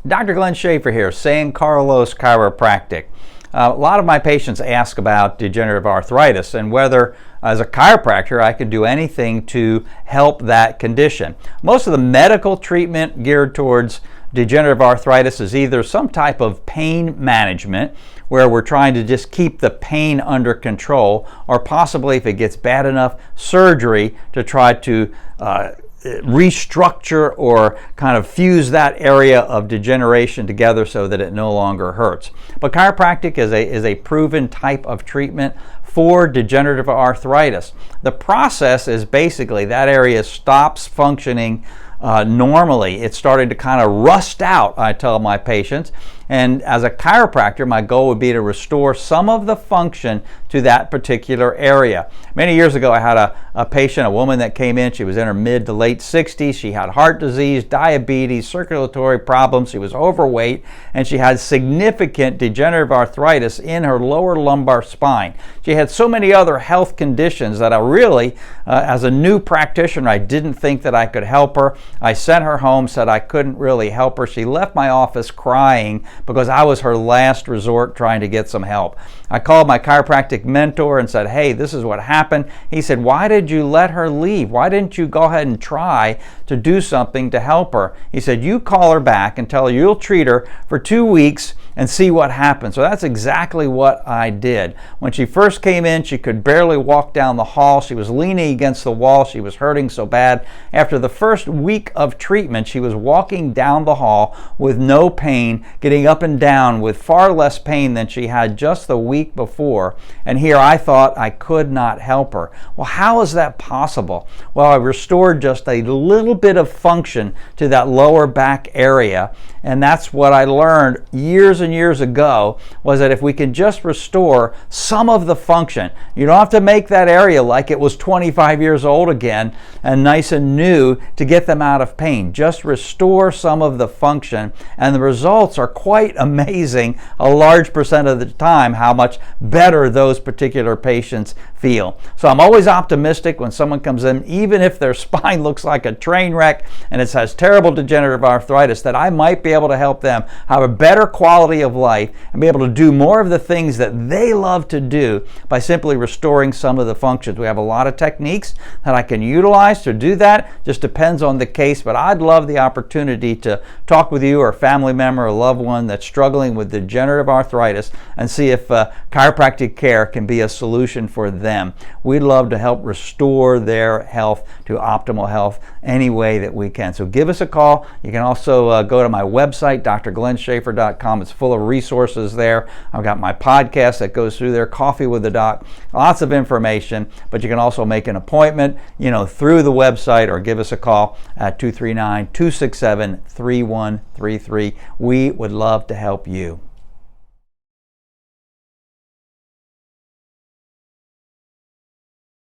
Dr. Glenn Schaefer here, saying Carlos Chiropractic. A lot of my patients ask about degenerative arthritis and whether, as a chiropractor, I can do anything to help that condition. Most of the medical treatment geared towards degenerative arthritis is either some type of pain management, where we're trying to just keep the pain under control, or possibly, if it gets bad enough, surgery to try to restructure or kind of fuse that area of degeneration together so that it no longer hurts. But chiropractic is a proven type of treatment for degenerative arthritis. The process is basically that area stops functioning normally. It's starting to kind of rust out, I tell my patients. And as a chiropractor, my goal would be to restore some of the function to that particular area. Many years ago, I had a patient, a woman that came in. She was in her mid to late 60s. She had heart disease, diabetes, circulatory problems. She was overweight, and she had significant degenerative arthritis in her lower lumbar spine. She had so many other health conditions that I really, as a new practitioner, I didn't think that I could help her. I sent her home, said I couldn't really help her. She left my office crying because I was her last resort trying to get some help. I called my chiropractic mentor and said, hey, this is what happened. He said, why did you let her leave? Why didn't you go ahead and try to do something to help her? He said, you call her back and tell her you'll treat her for 2 weeks and see what happens. So that's exactly what I did. When she first came in, she could barely walk down the hall. She was leaning against the wall. She was hurting so bad. After the first week of treatment, she was walking down the hall with no pain, getting up and down with far less pain than she had just the week before. And here I thought I could not help her. Well, how is that possible? Well, I restored just a little bit of function to that lower back area. And that's what I learned years and years ago, was that if we can just restore some of the function, you don't have to make that area like it was 25 years old again and nice and new to get them out of pain. Just restore some of the function, and the results are quite amazing a large percent of the time, how much better those particular patients feel. So I'm always optimistic when someone comes in, even if their spine looks like a train wreck and it has terrible degenerative arthritis, that I might be able to help them have a better quality of life and be able to do more of the things that they love to do by simply restoring some of the functions. We have a lot of techniques that I can utilize to do that. Just depends on the case, but I'd love the opportunity to talk with you or a family member or loved one that's struggling with degenerative arthritis and see if chiropractic care can be a solution for them. We'd love to help restore their health to optimal health any way that we can. So give us a call. You can also go to my website, drglennschaefer.com. It's full of resources there. I've got my podcast that goes through there, Coffee with the Doc, lots of information, but you can also make an appointment, through the website, or give us a call at 239-267-3133. We would love to help you.